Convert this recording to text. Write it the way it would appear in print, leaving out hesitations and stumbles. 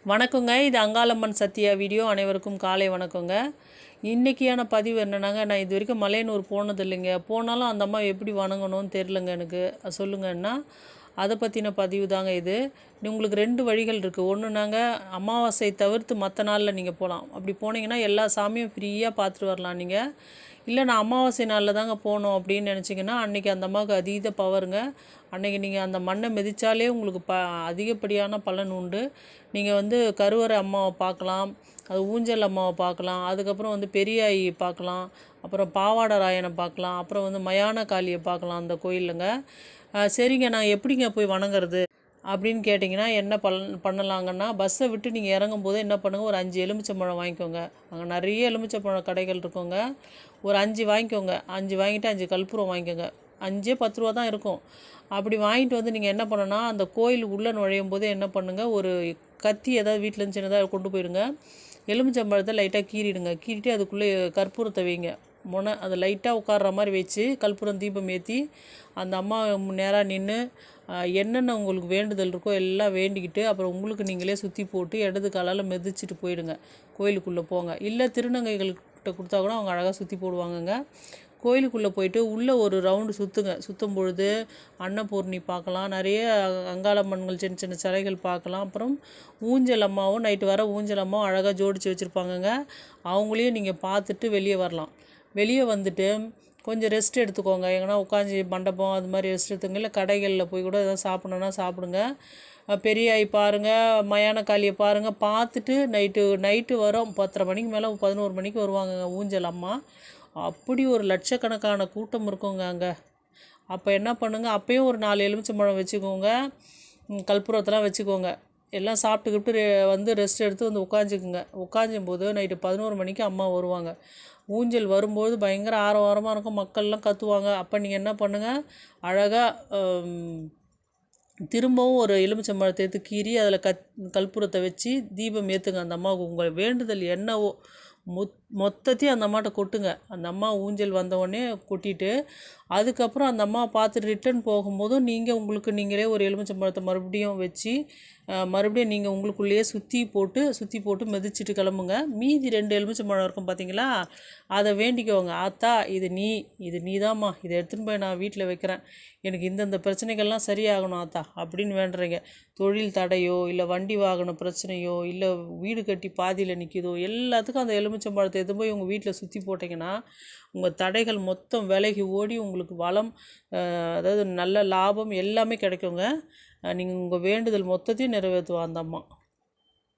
வணக்கங்க. இது அங்காளம்மன் சத்யா வீடியோ. அனைவருக்கும் காலை வணக்கங்க. இன்றைக்கியான பதிவு என்னன்னாங்க, நான் இது வரைக்கும் மலையனூர் போனது இல்லைங்க. போனாலும் அந்த அம்மா எப்படி வணங்கணும்னு தெரிலங்க எனக்கு. சொல்லுங்கன்னா அதை பற்றின பதிவு தாங்க இது. உங்களுக்கு 2 வழிகள் இருக்குது. ஒன்றுனாங்க, அமாவாசை தவிர்த்து மற்ற நாளில் நீங்கள் போகலாம். அப்படி போனீங்கன்னா எல்லா சாமியும் ஃப்ரீயாக பார்த்துட்டு வரலாம் நீங்கள். இல்லை நான் அமாவாசை நாளில் தாங்க போகணும் அப்படின்னு நினச்சிங்கன்னா, அன்றைக்கி அந்த அம்மாவுக்கு அதீத பவருங்க. அன்றைக்கி நீங்கள் அந்த மண்ணை மிதித்தாலே உங்களுக்கு அதிகப்படியான பலன் உண்டு. நீங்கள் கருவறை அம்மாவை பார்க்கலாம், அது ஊஞ்சல் அம்மாவை பார்க்கலாம், அதுக்கப்புறம் பெரியாயி பார்க்கலாம், அப்புறம் பாவாடை ராயனை பார்க்கலாம், அப்புறம் மயான காளியை பார்க்கலாம் அந்த கோயிலுங்க. சரிங்க, நான் எப்படிங்க போய் வணங்குறது அப்படின்னு கேட்டிங்கன்னா, என்ன பண்ணலாங்கன்னா, பஸ்ஸை விட்டு நீங்கள் இறங்கும்போது என்ன பண்ணுங்கள், ஒரு 5 எலுமிச்சம்பழம் வாங்கிக்கோங்க. அங்கே நிறைய எலுமிச்சம்பழம் கடைகள் இருக்குங்க. ஒரு 5 வாங்கிக்கோங்க. 5 வாங்கிட்டு 5 கற்பூரம் வாங்கிக்கோங்க. 5 10 ரூபா தான் இருக்கும். அப்படி வாங்கிட்டு நீங்கள் என்ன பண்ணணும்னா, அந்த கோயிலுக்கு உள்ளே நுழையும் போது என்ன பண்ணுங்கள், ஒரு கத்தி ஏதாவது வீட்டிலேருந்து சின்னதாக கொண்டு போயிடுங்க. எலுமிச்சம்பழத்தை லைட்டாக கீறிடுங்க. கீறிட்டு அதுக்குள்ளே கற்பூரத்தை வைங்க. அதை லைட்டாக உட்கார்ற மாதிரி வச்சு கற்பூரம் தீபம் ஏற்றி அந்த அம்மா நேராக நின்று என்னென்ன உங்களுக்கு வேண்டுதல் இருக்கோ எல்லாம் வேண்டிக்கிட்டு, அப்புறம் உங்களுக்கு நீங்களே சுற்றி போட்டு இடது காலால் மிதிச்சிட்டு போயிடுங்க. கோயிலுக்குள்ளே போங்க. இல்லை திருநங்கைகள்கிட்ட கொடுத்தா கூட அவங்க அழகாக சுற்றி போடுவாங்கங்க. கோயிலுக்குள்ளே போயிட்டு உள்ளே ஒரு ரவுண்டு சுற்றுங்க. சுற்றும் பொழுது அன்னபூர்ணி பார்க்கலாம், நிறைய அங்காளம்மன்கள் சின்ன சின்ன சிலைகள் பார்க்கலாம். அப்புறம் ஊஞ்சல் அம்மாவும் நைட்டு வர ஊஞ்சல் அம்மாவும் அழகாக ஜோடித்து வச்சுருப்பாங்கங்க. அவங்களையும் நீங்கள் பார்த்துட்டு வெளியே வரலாம். வெளியே வந்துட்டு கொஞ்சம் ரெஸ்ட் எடுத்துக்கோங்க. எங்கன்னா உட்காந்து மண்டபம் அது மாதிரி ரெஸ்ட் எடுத்துங்க. இல்லை கடைகளில் போய் கூட எதாவது சாப்பிட்ணுன்னா சாப்பிடுங்க. பெரியாய் பாருங்கள், மயான காளியை பாருங்கள். பார்த்துட்டு நைட்டு வரும் 10:30 மணிக்கு மேலே 11 மணிக்கு வருவாங்க ஊஞ்சல் அம்மா. அப்படி ஒரு லட்சக்கணக்கான கூட்டம் இருக்குங்க அங்கே. அப்போ என்ன பண்ணுங்கள், அப்போயும் ஒரு 4 எலுமிச்சம்பழம் வச்சுக்கோங்க, கற்பூரத்தெல்லாம் வச்சுக்கோங்க. எல்லாம் சாப்பிட்டுக்கிட்டு ரெஸ்ட் எடுத்து உட்காந்துக்குங்க. உட்காந்தும்போது நைட்டு 11 மணிக்கு அம்மா வருவாங்க. ஊஞ்சல் வரும்போது பயங்கர ஆரவாரமாக இருக்கும், மக்கள்லாம் கத்துவாங்க. அப்போ நீங்கள் என்ன பண்ணுங்கள், அழகாக திரும்பவும் ஒரு எலுமிச்சம்பழத்தை எடுத்து கீறி அதில் கற்பூரத்தை வச்சு தீபம் ஏற்றுங்க. அந்த அம்மாவுக்கு உங்கள் வேண்டுதல் என்னவோ மொத்தத்தையும் அந்த அம்மாட்ட கொட்டுங்க. அந்த அம்மா ஊஞ்சல் வந்தவுடனே கொட்டிட்டு, அதுக்கப்புறம் அந்த அம்மா பார்த்துட்டு ரிட்டன் போகும்போதும் உங்களுக்கு நீங்களே ஒரு எலுமிச்சம்பழத்தை மறுபடியும் வச்சு மறுபடியும் நீங்கள் உங்களுக்குள்ளேயே சுற்றி போட்டு மிதிச்சிட்டு கிளம்புங்க. மீதி 2 எலுமிச்சம்பழம் இருக்கும் பார்த்தீங்களா, அதை வேண்டிக்கோங்க. ஆத்தா, இது நீதாம்மா, இதை எடுத்துன்னு போய் நான் வீட்டில் வைக்கிறேன். எனக்கு இந்தந்த பிரச்சனைகள்லாம் சரியாகணும் ஆத்தா அப்படின்னு வேண்டுறீங்க. தொழில் தடையோ, இல்லை வண்டி வாகன பிரச்சனையோ, இல்லை வீடு கட்டி பாதியில் நிற்கிதோ, எல்லாத்துக்கும் அந்த எலுமிச்சம்பழத்தை எடுத்து போய் உங்கள் வீட்டில் சுற்றி போட்டிங்கன்னா உங்கள் தடைகள் மொத்தம் விலகி ஓடி உங்களுக்கு வளம், அதாவது நல்ல லாபம் எல்லாமே கிடைக்குங்க. நீங்கள் உங்கள் வேண்டுதல் மொத்தத்தையும் நிறைவேற்றுவா அந்த அம்மா.